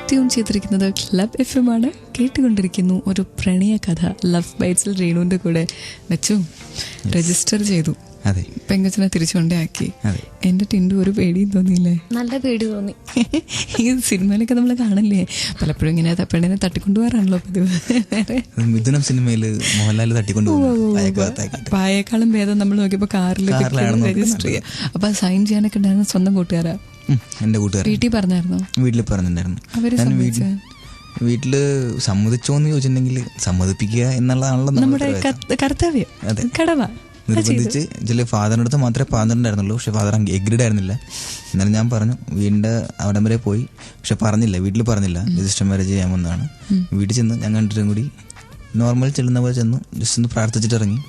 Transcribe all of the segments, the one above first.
Tune ചെയ്തിരിക്കുന്നത് club FM ആണ്. കേട്ടുകൊണ്ടിരിക്കുന്നു ഒരു പ്രണയ കഥ. ലവ് ബൈറ്റ്സിൽ രേണുവിന്റെ കൂടെ വെച്ചു രജിസ്റ്റർ ചെയ്തു. അതെ, പെങ്കച്ചനെ തിരിച്ചുകൊണ്ടേ ആക്കി. എന്റെ ടിൻഡു ഒരു പേടിയും തോന്നിയില്ലേ? നല്ല പേടി തോന്നി. ഈ സിനിമയിലൊക്കെ നമ്മൾ കാണില്ലേ, പലപ്പോഴും ഇങ്ങനെ പെണ്ണിനെ തട്ടിക്കൊണ്ടുപോകാറാണല്ലോ പതിവ്. മിഥുനം സിനിമയില് മോഹൻലാൽ പായേക്കാളും ഭേദം നമ്മൾ നോക്കിയപ്പോ കാറിൽ രജിസ്റ്റർ ചെയ്യാം. അപ്പൊ സൈൻ ചെയ്യാനൊക്കെ ഉണ്ടായിരുന്ന സ്വന്തം കൂട്ടുകാരാ? എന്റെ കൂട്ടുകാർ. വീട്ടിൽ പറഞ്ഞായിരുന്നോ? വീട്ടിൽ പറഞ്ഞിട്ടുണ്ടായിരുന്നു. അവര് വീട്ടില് സമ്മതിച്ചോന്ന് ചോദിച്ചിട്ടുണ്ടെങ്കിൽ സമ്മതിപ്പിക്കുക എന്നുള്ളതാണല്ലോ നമ്മുടെ കർത്തവ്യം. അതെ, കടമ. നിർബന്ധിച്ച് ചില ഫാദറിൻ്റെ അടുത്ത് മാത്രമേ പറഞ്ഞിട്ടുണ്ടായിരുന്നുള്ളൂ. പക്ഷെ ഫാദർ എഗ്രിഡ് ആയിരുന്നില്ല. എന്നാലും ഞാൻ പറഞ്ഞു വീടിൻ്റെ അവിടം വരെ പോയി. പക്ഷെ പറഞ്ഞില്ല, വീട്ടിൽ പറഞ്ഞില്ല രജിസ്റ്റർ മാരേജ് ചെയ്യാമെന്നാണ്. വീട്ടിൽ ചെന്ന് ഞങ്ങൾ രണ്ടുപേരും കൂടി നോർമൽ ചെല്ലുന്ന പോലെ ചെന്നു, ജസ്റ്റ് ഒന്ന് പ്രാർത്ഥിച്ചിട്ട് ഇറങ്ങി.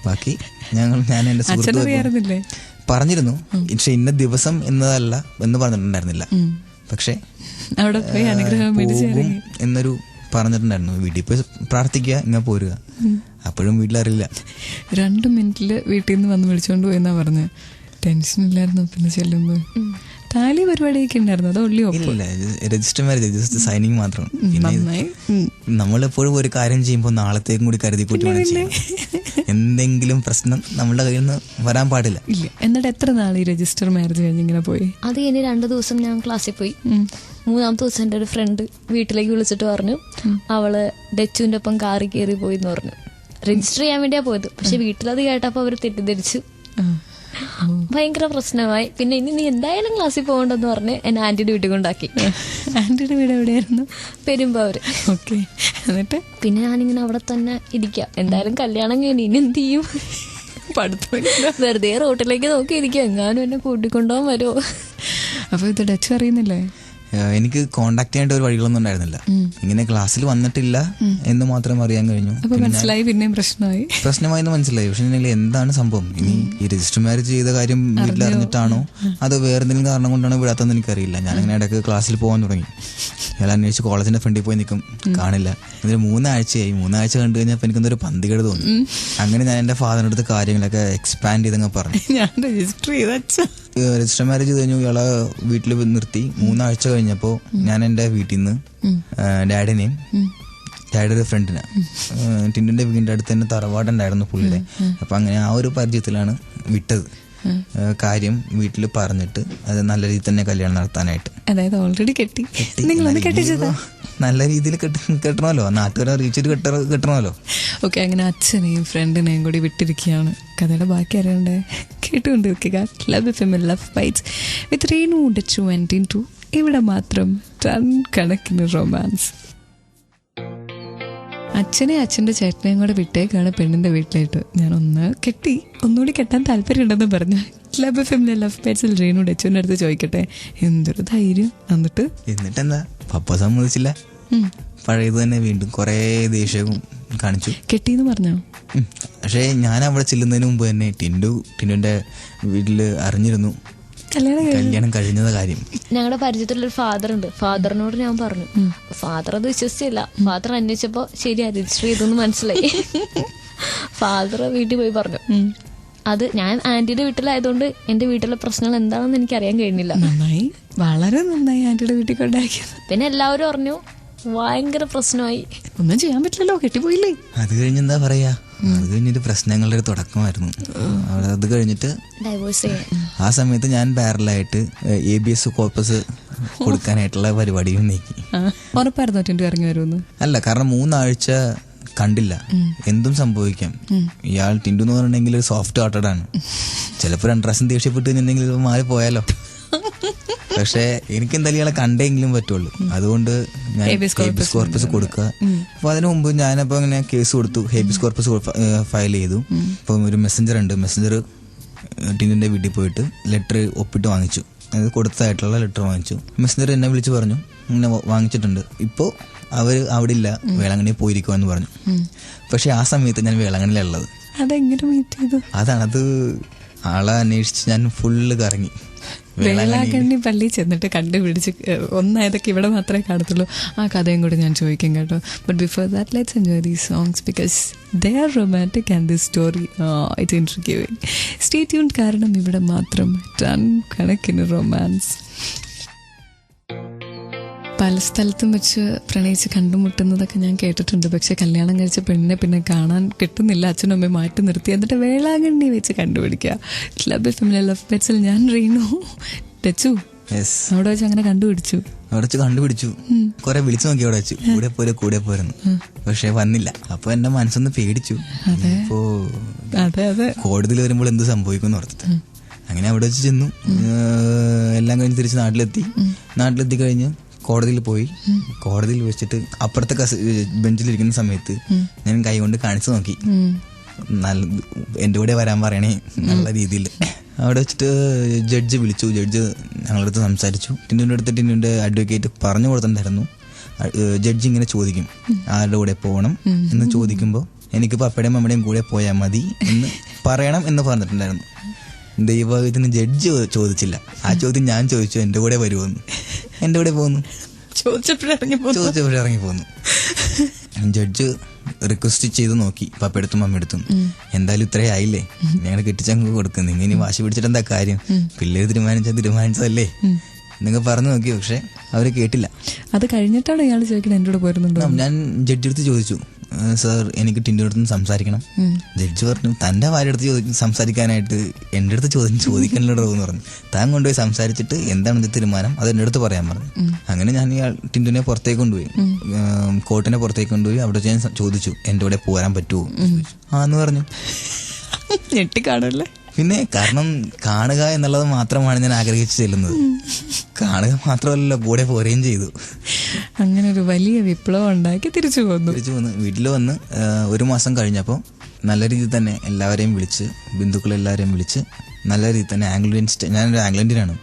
ബാക്കി ഞാൻ എൻ്റെ സുഹൃത്ത് പറഞ്ഞിരുന്നു. പക്ഷെ ഇന്ന ദിവസം എന്നതല്ല എന്ന് പറഞ്ഞിട്ടുണ്ടായിരുന്നില്ല. പക്ഷെ പോകും എന്നൊരു പറഞ്ഞിട്ടുണ്ടായിരുന്നു. വീട്ടിൽ പോയി പ്രാർത്ഥിക്കുക, ഇങ്ങനെ പോരുക. അപ്പോഴും വീട്ടിലറിയില്ല. 2 മിനിറ്റില് വീട്ടിൽ നിന്ന് വന്ന് വിളിച്ചോണ്ട് പോയെന്നാ പറഞ്ഞ്. ടെൻഷൻ ഇല്ലായിരുന്നു പിന്നെ ചെല്ലുമ്പോ? താലി പരിപാടിയൊക്കെ ഉണ്ടായിരുന്നു? അതോ ഉള്ളി? ഇല്ല, രജിസ്റ്റർ മാരേജ്, ജസ്റ്റ് സൈനിങ് മാത്രം. നമ്മളെപ്പോഴും ഒരു കാര്യം ചെയ്യുമ്പോൾ നാളത്തേക്കും കൂടി കരുതിക്കൂട്ടി വേണം. എന്തെങ്കിലും പ്രശ്നം നമ്മളുടെ കയ്യിൽ നിന്ന് വരാൻ പാടില്ല. ഇല്ല. എന്നിട്ട് എത്ര നാൾ ഈ രജിസ്റ്റർ മാരേജ് കഴിഞ്ഞ് ഇങ്ങനെ പോയി? അത് കഴിഞ്ഞ് 2 ദിവസം ഞാൻ ക്ലാസ്സിൽ പോയി. 3-ാമത്തെ ദിവസം എൻ്റെ ഒരു ഫ്രണ്ട് വീട്ടിലേക്ക് വിളിച്ചിട്ട് പറഞ്ഞു അവള് ഡച്ചുവിൻ്റെ ഒപ്പം കാറി കയറി പോയി എന്ന് പറഞ്ഞു. രജിസ്റ്റർ ചെയ്യാൻ വേണ്ടിയാ പോയത്. പക്ഷെ വീട്ടിലത് കേട്ടപ്പോ അവര് തെറ്റിദ്ധരിച്ചു. ഭയങ്കര പ്രശ്നമായി. പിന്നെ ഇനി നീ എന്തായാലും ക്ലാസ്സിൽ പോകണ്ടെന്ന് പറഞ്ഞ് എന്നെ ആന്റിയുടെ വീട്ടിൽ കൊണ്ടാക്കി. ആന്റിയുടെ വീട് എവിടെയായിരുന്നു? പെരുമ്പാവൂര്. ഓക്കെ. എന്നിട്ട് പിന്നെ ഞാനിങ്ങനെ അവിടെ തന്നെ ഇരിക്കാം. എന്തായാലും കല്യാണം കഴിഞ്ഞ് ഇനി എന്ത് ചെയ്യും? വെറുതെ റോട്ടിലേക്ക് നോക്കി ഇരിക്കുക, എങ്ങാനും എന്നെ കൂട്ടിക്കൊണ്ടുപോകാൻ വരുമോ? അപ്പൊ ഇത് ഡച്ച് അറിയുന്നില്ലേ? എനിക്ക് കോണ്ടാക്ട് ചെയ്യേണ്ട ഒരു വഴികളൊന്നും ഉണ്ടായിരുന്നില്ല. ഇങ്ങനെ ക്ലാസ്സിൽ വന്നിട്ടില്ല എന്ന് മാത്രം അറിയാൻ കഴിഞ്ഞു. പിന്നെയും പ്രശ്നമായെന്ന് മനസ്സിലായി. പക്ഷെ എന്താണ് സംഭവം? ഇനി ഈ രജിസ്റ്റർ മാരേജ് ചെയ്ത കാര്യം വീട്ടിൽ അറിഞ്ഞിട്ടാണോ അതോ വേറെ എന്തെങ്കിലും കാരണം കൊണ്ടാണോ വിടാത്തതെന്ന് എനിക്കറിയില്ല. ഞാനിങ്ങനെ ഇടയ്ക്ക് ക്ലാസ്സിൽ പോകാൻ തുടങ്ങി. ഞാൻ അന്വേഷിച്ച് കോളേജിന്റെ ഫ്രണ്ടിൽ പോയി നിൽക്കും, കാണില്ല. ഇതിന് 3 ആഴ്ചയായി. 3 ആഴ്ച കണ്ടു കഴിഞ്ഞപ്പോൾ എനിക്കെന്തൊരു പന്തികേട് തോന്നി. അങ്ങനെ ഞാൻ എന്റെ ഫാദറിന്റെ അടുത്ത് കാര്യങ്ങളൊക്കെ എക്സ്പാൻഡ് ചെയ്തങ്ങ് പറഞ്ഞു. രജിസ്റ്റർ മാരേജ് കഴിഞ്ഞു. ഇയാളെ വീട്ടിൽ നിർത്തി. 3 ആഴ്ച കഴിഞ്ഞപ്പോൾ ഞാൻ എൻ്റെ വീട്ടിൽ നിന്ന് ഡാഡിനെയും ഡാഡിയുടെ ഒരു ഫ്രണ്ടിനെ, ടിൻഡുന്റെ വീടിന്റെ അടുത്ത് തന്നെ തറവാടുണ്ടായിരുന്നു പുള്ളിയുടെ. അപ്പൊ അങ്ങനെ ആ ഒരു പരിചയത്തിലാണ് വിട്ടത്. കാര്യം വീട്ടിൽ പറഞ്ഞിട്ട് അത് നല്ല രീതിയിൽ തന്നെ കല്യാണം നടത്താനായിട്ട്. അതായത് ഓൾറെഡി കെട്ടി. നല്ല രീതിയിൽ കെട്ടണമല്ലോ, നാട്ടുകാരെ അറിയിച്ചിട്ട് കെട്ടണമല്ലോ. ഓക്കെ. അങ്ങനെ അച്ഛനെയും ഫ്രണ്ടിനെയും കൂടി വിട്ടിരിക്കുകയാണ്. കഥയുടെ ബാക്കി അറിയണ്ടേ? കേട്ടുകൊണ്ടിരിക്കുക club FM love bites with Renu Dachu and Tindu. ഇവിടെ മാത്രം ടൺ കണക്കിന് റൊമാൻസ്. അച്ഛനെ അച്ഛൻ്റെ ചേട്ടനെയും കൂടെ വിട്ടേക്കാണ് പെണ്ണിന്റെ വീട്ടിലായിട്ട്. ഞാൻ ഒന്ന് കെട്ടി, ഒന്നുകൂടി കെട്ടാൻ താല്പര്യമുണ്ടെന്ന് പറഞ്ഞു. ക്ലബ് FM ലവ് ബൈറ്റ്സിൽ രേണു ഡച്ചുവിന്റെ അടുത്ത് ചോദിക്കട്ടെ, എന്തൊരു ധൈര്യം. എന്നിട്ടെന്താ, പപ്പ സമ്മതിച്ചില്ല. പഴയത് തന്നെ വീണ്ടും കുറെ ദേഷ്യവും കാണിച്ചു. കെട്ടിന്ന് പറഞ്ഞോ? പക്ഷെ ഞാൻ അവിടെ ചെല്ലുന്നതിന് മുമ്പ് തന്നെ ടിൻഡുന്റെ വീട്ടില് അറിഞ്ഞിരുന്നു കല്യാണം കഴിഞ്ഞത് കാര്യം. ഞങ്ങളുടെ പരിചയത്തിലൊരു ഫാദർ ഉണ്ട്. ഫാദറിനോട് ഞാൻ പറഞ്ഞു. ഫാദർ അത് വിശ്വസിച്ചില്ല. ഫാദർ അന്വേഷിച്ചപ്പോ ശരിയാ രജിസ്റ്റർ ചെയ്തെന്ന് മനസ്സിലായി. ഫാദർ വീട്ടിൽ പോയി പറഞ്ഞു. അത് ഞാൻ ആന്റിയുടെ വീട്ടിലായതുകൊണ്ട് എന്റെ വീട്ടിലെ പ്രശ്നങ്ങൾ എന്താണെന്ന് എനിക്ക് അറിയാൻ കഴിഞ്ഞില്ല. നന്നായി, വളരെ നന്നായി ആന്റിയുടെ വീട്ടിൽ കൊണ്ടാക്കിയത്. പിന്നെ എല്ലാവരും അറിഞ്ഞു. ഭയങ്കര പ്രശ്നമായി. ഒന്നും ചെയ്യാൻ പറ്റില്ലല്ലോ, കെട്ടിപ്പോയില്ലേ. അത് കഴിഞ്ഞ് എന്താ പറയാ, അത് കഴിഞ്ഞിട്ട് പ്രശ്നങ്ങളുടെ ഒരു തുടക്കമായിരുന്നു. അത് കഴിഞ്ഞിട്ട് ഡൈവോഴ്സ് ചെയ്യാൻ ആ സമയത്ത് ഞാൻ പാരലായിട്ട് ABS കോർപ്പസ് കൊടുക്കാനായിട്ടുള്ള പരിപാടിയും നീക്കി. ഉറപ്പായിരുന്നു ടിൻഡു ഇറങ്ങി വരുമെന്ന്? അല്ല, കാരണം 3 ആഴ്ച കണ്ടില്ല. എന്തും സംഭവിക്കാം. ഇയാൾ ടിൻഡു എന്ന് പറഞ്ഞിട്ടുണ്ടെങ്കിൽ ഒരു സോഫ്റ്റ് ഹാർട്ടഡ് ആണ്. ചിലപ്പോൾ 2 പ്രാവശ്യം ദേഷ്യപ്പെട്ട് കഴിഞ്ഞിട്ടുണ്ടെങ്കിൽ മാറി പോയാലോ. പക്ഷെ എനിക്ക് എന്തായാലും ഇയാളെ കണ്ടെങ്കിലും പറ്റുള്ളൂ. അതുകൊണ്ട് ഞാൻ ഹേബിയസ് കോർപ്പസ് കൊടുക്കുക. അപ്പൊ അതിനു മുമ്പ് ഞാനപ്പോ ഇങ്ങനെ കേസ് കൊടുത്തു, ഹേബിയസ് കോർപ്പസ് ഫയൽ ചെയ്തു. ഇപ്പൊ ഒരു മെസ്സഞ്ചർ ഉണ്ട്. മെസ്സഞ്ചർ ടിൻഡുന്റെ വീട്ടിൽ പോയിട്ട് ലെറ്റർ ഒപ്പിട്ട് വാങ്ങിച്ചു. അത് കൊടുത്തതായിട്ടുള്ള ലെറ്റർ വാങ്ങിച്ചു. മെസ്സഞ്ചർ എന്നെ വിളിച്ച് പറഞ്ഞു ഇങ്ങനെ വാങ്ങിച്ചിട്ടുണ്ട്, ഇപ്പോ അവര് അവിടെ ഇല്ല, വേളാങ്കണ്ണി പോയിരിക്കുവാന്ന് പറഞ്ഞു. പക്ഷെ ആ സമയത്ത് ഞാൻ വേളാങ്കണ്ണിലുള്ളത്. അതാണത് ആളെ അന്വേഷിച്ച് ഞാൻ ഫുള്ള് കറങ്ങി. വേളാങ്കണ്ണി പള്ളി ചെന്നിട്ട് കണ്ടുപിടിച്ച് ഒന്നായതൊക്കെ ഇവിടെ മാത്രമേ കാണത്തുള്ളൂ. ആ കഥയും കൂടി ഞാൻ ചോദിക്കും കേട്ടോ. But before that let's enjoy these songs because they are romantic and this story it intriguing. Stay tuned, കാരണം ഇവിടെ മാത്രം ടൺ കണക്കിന് റൊമാൻസ്. പല സ്ഥലത്തും വെച്ച് പ്രണയിച്ച് കണ്ടുമുട്ടുന്നതൊക്കെ ഞാൻ കേട്ടിട്ടുണ്ട്. പക്ഷെ കല്യാണം കഴിച്ച പെണ്ണിനെ പിന്നെ കാണാൻ കിട്ടുന്നില്ല, അച്ഛനും അമ്മയും മാറ്റി നിർത്തി, എന്നിട്ട് വേളാങ്കണ്ണി വെച്ച് കണ്ടുപിടിക്കുക. ക്ലബ് ഫാമിലി ലവ് ബൈറ്റ്സിൽ ഞാൻ റീനു ടച്ചു അവിടെ വെച്ച് അങ്ങനെ കണ്ടുപിടിച്ചു. അവിടെ വെച്ച് കണ്ടുപിടിച്ചു, കുറെ വിളിച്ചു നോക്കി അവിടെ വെച്ച് കൂടെ പോരുന്നു, പക്ഷെ വന്നില്ല. അപ്പൊ എന്റെ മനസ്സൊന്ന് പേടിച്ചു. ഇപ്പോ കോടതിയിൽ വരുമ്പോൾ എന്ത് സംഭവിക്കും ഓർത്തിട്ട് അങ്ങനെ അവിടെ വെച്ച് ചെന്നു. എല്ലാം കഴിഞ്ഞ് തിരിച്ച് നാട്ടിലെത്തി കഴിഞ്ഞ് കോടതിയിൽ പോയി. കോടതിയിൽ വെച്ചിട്ട് അപ്പുറത്തെ ബെഞ്ചിലിരിക്കുന്ന സമയത്ത് ഞാൻ കൈ കൊണ്ട് കാണിച്ചു നോക്കി, നല്ല എന്റെ കൂടെ വരാൻ പറയണേ നല്ല രീതിയിൽ. അവിടെ വെച്ചിട്ട് ജഡ്ജ് വിളിച്ചു. ജഡ്ജ് ഞങ്ങളുടെ അടുത്ത് സംസാരിച്ചു. ടിന്നുവിന്റെ അഡ്വക്കേറ്റ് പറഞ്ഞു കൊടുത്തിട്ടുണ്ടായിരുന്നു, ജഡ്ജി ഇങ്ങനെ ചോദിക്കും ആരുടെ കൂടെ പോകണം എന്ന് ചോദിക്കുമ്പോൾ എനിക്ക് പപ്പയുടെയും അമ്മയുടെയും കൂടെ പോയാൽ മതി എന്ന് പറയണം എന്ന് പറഞ്ഞിട്ടുണ്ടായിരുന്നു. ദൈവത്തിന് ജഡ്ജി ചോദിച്ചില്ല. ആ ചോദ്യം ഞാൻ ചോദിച്ചു, എന്റെ കൂടെ വരുമോന്ന്. എന്റെ കൂടെ പോകുന്നു ചോദിച്ചപ്പോഴേ ഇറങ്ങി പോന്നു. ജഡ്ജ് റിക്വസ്റ്റ് ചെയ്ത് നോക്കി പപ്പയെടുത്തും മമ്മിയെടുത്തും, എന്തായാലും ഇത്രയും ആയില്ലേ, ഞങ്ങൾ കെട്ടിച്ചങ്ങ് കൊടുക്കും, നിങ്ങൾ ഇനി വാശി പിടിച്ചിട്ട് എന്താ കാര്യം, പിള്ളേര് തീരുമാനിച്ചതല്ലേ നിങ്ങൾ പറഞ്ഞു നോക്കി. പക്ഷെ അവര് കേട്ടില്ല. അത് കഴിഞ്ഞിട്ടാണ് ഇയാൾ ചോദിക്കുന്നത് എന്റെ കൂടെ പോരുന്നുണ്ടോ. ഞാൻ ജഡ്ജി അടുത്ത് ചോദിച്ചു, സാർ എനിക്ക് ടിൻഡുവിന്റെ അടുത്ത് സംസാരിക്കണം. ജഡ്ജി പറഞ്ഞു, തന്റെ ഭാര്യ അടുത്ത് സംസാരിക്കാനായിട്ട് എന്റെ അടുത്ത് ചോദിക്കാനുള്ള എന്ന് പറഞ്ഞു. താൻ കൊണ്ടുപോയി സംസാരിച്ചിട്ട് എന്താണ് ഇത് തീരുമാനം അത് എന്റെ അടുത്ത് പറയാൻ പറഞ്ഞു. അങ്ങനെ ഞാൻ ഇയാൾ ടിൻഡുവിനെ പുറത്തേക്ക് കൊണ്ടുപോയി, കോർട്ടിനെ പുറത്തേക്ക് കൊണ്ടുപോയി. അവിടെ ഞാൻ ചോദിച്ചു, എന്റെ കൂടെ പോരാൻ പറ്റുമോ? എന്ന് പറഞ്ഞു. ഞെട്ടിക്കാണല്ലേ. പിന്നെ കാരണം കാണുക എന്നുള്ളത് മാത്രമാണ് ഞാൻ ആഗ്രഹിച്ചു ചെല്ലുന്നത്. കാണുക മാത്രമല്ലല്ലോ, കൂടെ പോരുകയും ചെയ്തു. അങ്ങനെ ഒരു വലിയ വിപ്ലവം ഉണ്ടാക്കി തിരിച്ചു പോന്നു. വീട്ടിൽ വന്ന് 1 മാസം കഴിഞ്ഞപ്പോൾ നല്ല രീതിയിൽ തന്നെ എല്ലാവരെയും വിളിച്ച്, ബന്ധുക്കളെല്ലാവരെയും വിളിച്ച് നല്ല രീതിയിൽ തന്നെ ആംഗ്ലോ ഇന്ത്യൻ സ്റ്റൈൽ, ഞാനൊരു ആംഗ്ലോ ഇന്ത്യനാണ്,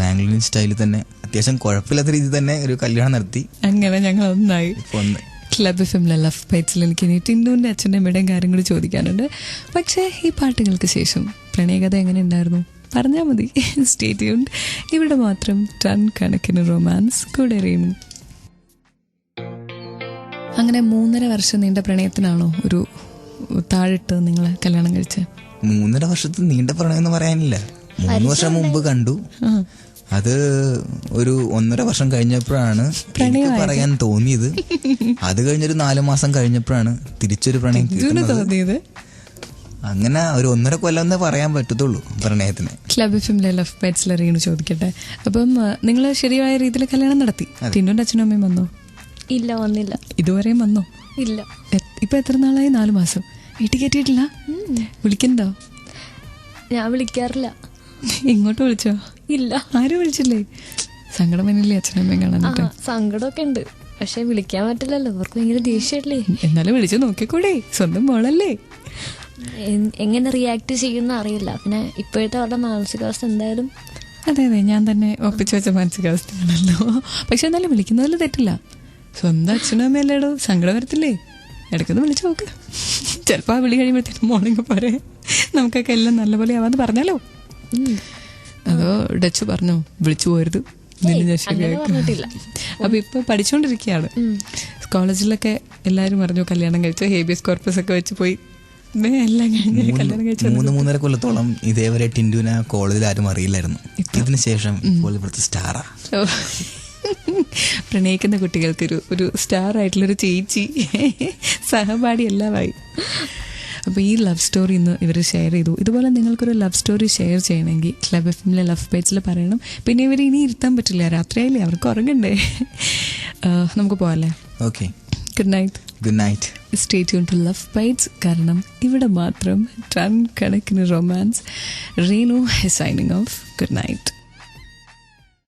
ആംഗ്ലോ ഇന്ത്യൻ സ്റ്റൈലിൽ തന്നെ അത്യാവശ്യം കുഴപ്പമില്ലാത്ത രീതിയിൽ തന്നെ ഒരു കല്യാണം നടത്തി. അങ്ങനെ ഞങ്ങൾ ഒന്നായി. ക്ലബ് ഫാമിലി ലവ് ബൈറ്റ്സിൽ എനിക്ക് ഇനി ടിൻഡുവിന്റെ അച്ഛൻ്റെ അമ്മയുടെയും കാര്യങ്ങൾ ചോദിക്കാനുണ്ട്. പക്ഷേ ഈ പാട്ടുകൾക്ക് ശേഷം പ്രണയകഥ എങ്ങനെ ഉണ്ടായിരുന്നു പറഞ്ഞാൽ മതി. Stay tuned. ഇവിടെ മാത്രം ടൺ കണക്കിന് റൊമാൻസ് കൂടെ റീനു. അങ്ങനെ 3.5 വർഷം നീണ്ട പ്രണയത്തിനാണോ ഒരു താഴിട്ട് നിങ്ങൾ കല്യാണം കഴിച്ചത്? 3.5 വർഷത്തിൽ നീണ്ട പ്രണയം എന്ന് പറയാനില്ല. 3 വർഷം മുമ്പ് കണ്ടു. അത് ഒരു 1.5 വർഷം കഴിഞ്ഞപ്പോഴാണ് എനിക്ക് പറയാൻ തോന്നിയത്. അത് കഴിഞ്ഞൊരു 4 മാസം കഴിഞ്ഞപ്പോഴാണ് തിരിച്ചൊരു പ്രണയം തോന്നിയത്. അങ്ങനെ ഒരു 1.5 കൊല്ലം എന്നേ പറയാൻ പറ്റത്തുള്ളൂ പ്രണയത്തിന്. ക്ലബ് ഫാമിലി ലവ് ബൈറ്റ്സിൽ റീനു ചോദിക്കട്ടെ, അപ്പം നിങ്ങൾ ശരിയായ രീതിയിൽ കല്യാണം നടത്തി? ടിൻഡുവിന്റെ അച്ഛനും അമ്മയും വന്നോ? ഇല്ല, വന്നില്ല. ഇതുവരെയും വന്നോ? ഇല്ല. ഇപ്പൊ എത്ര നാളായി? 4 മാസം. വീട്ടിൽ കയറ്റിയിട്ടില്ല? വിളിക്കണ്ടോ? ഞാൻ വിളിക്കാറില്ല. ഇങ്ങോട്ട് വിളിച്ചോ? ഇല്ല. ആരും വിളിച്ചില്ലേ? സങ്കടം വന്നില്ലേ അച്ഛനമ്മയും കാണാൻ? സങ്കടമൊക്കെ ഉണ്ട്, പക്ഷെ വിളിക്കാൻ പറ്റില്ലല്ലോ, അവർക്ക് ഭയങ്കര ദേഷ്യല്ലേ. എന്നാലും വിളിച്ചു നോക്കിക്കൂടെ, സ്വന്തം മോളല്ലേ. എങ്ങനെ റിയാക്ട് ചെയ്യുന്ന അറിയില്ല. പിന്നെ ഇപ്പോഴത്തെ അവരുടെ മാനസികാവസ്ഥ എന്തായാലും. അതെ, ഞാൻ തന്നെ ഒപ്പിച്ചു വെച്ച മാനസികാവസ്ഥയാണല്ലോ. പക്ഷെ എന്നാലും വിളിക്കുന്നതിൽ തെറ്റില്ല. സ്വന്തം അച്ഛനും അമ്മയല്ലേടോ, സങ്കടം വരത്തില്ലേ? ഇടയ്ക്കൊന്ന് വിളിച്ചു നോക്ക്. ചിലപ്പോൾ ആ വിളി കഴിയുമ്പോഴത്തേനും മോർണിംഗ് പോരെ നമുക്കൊക്കെ എല്ലാം നല്ലപോലെ ആവാന്ന് പറഞ്ഞാലോ. അതോ ഡച്ച് പറഞ്ഞോ വിളിച്ചു പോരുത്, പറഞ്ഞിട്ടില്ല. അപ്പൊ ഇപ്പൊ പഠിച്ചുകൊണ്ടിരിക്കുകയാണ്. കോളേജിലൊക്കെ എല്ലാരും പറഞ്ഞു കല്യാണം കഴിച്ചു, ഹേബിയസ് കോർപ്പസ് ഒക്കെ വെച്ച് പോയി. 3.5 കൊല്ലത്തോളം ഇതേവരെ ടിൻഡുവിനെ കോളേജിൽ ആരും അറിയില്ലായിരുന്നു. ഇതിന് ശേഷം ഇപ്പോൾ ഇവിടുത്തെ സ്റ്റാറാ. പ്രണയിക്കുന്ന കുട്ടികൾക്ക് ഒരു സ്റ്റാർ ആയിട്ടുള്ളൊരു ചേച്ചി, സഹപാഠി എല്ലാമായി. അപ്പോൾ ഈ ലവ് സ്റ്റോറി ഇന്ന് ഇവർ ഷെയർ ചെയ്തു. ഇതുപോലെ നിങ്ങൾക്കൊരു ലവ് സ്റ്റോറി ഷെയർ ചെയ്യണമെങ്കിൽ ക്ലബ് ഫാമിലി ലവ് ബൈറ്റ്സിൽ പറയണം. പിന്നെ ഇവർ ഇനി ഇരുത്താൻ പറ്റില്ല, രാത്രിയായില്ലേ, അവർക്ക് ഉറങ്ങണ്ടേ. നമുക്ക് പോകാല്ലേ? Okay, good night. Good night. Stay tune to love bites, കാരണം ഇവിടെ മാത്രം ടൺ കണക്കിന് romance. Reenu signing off. Good night.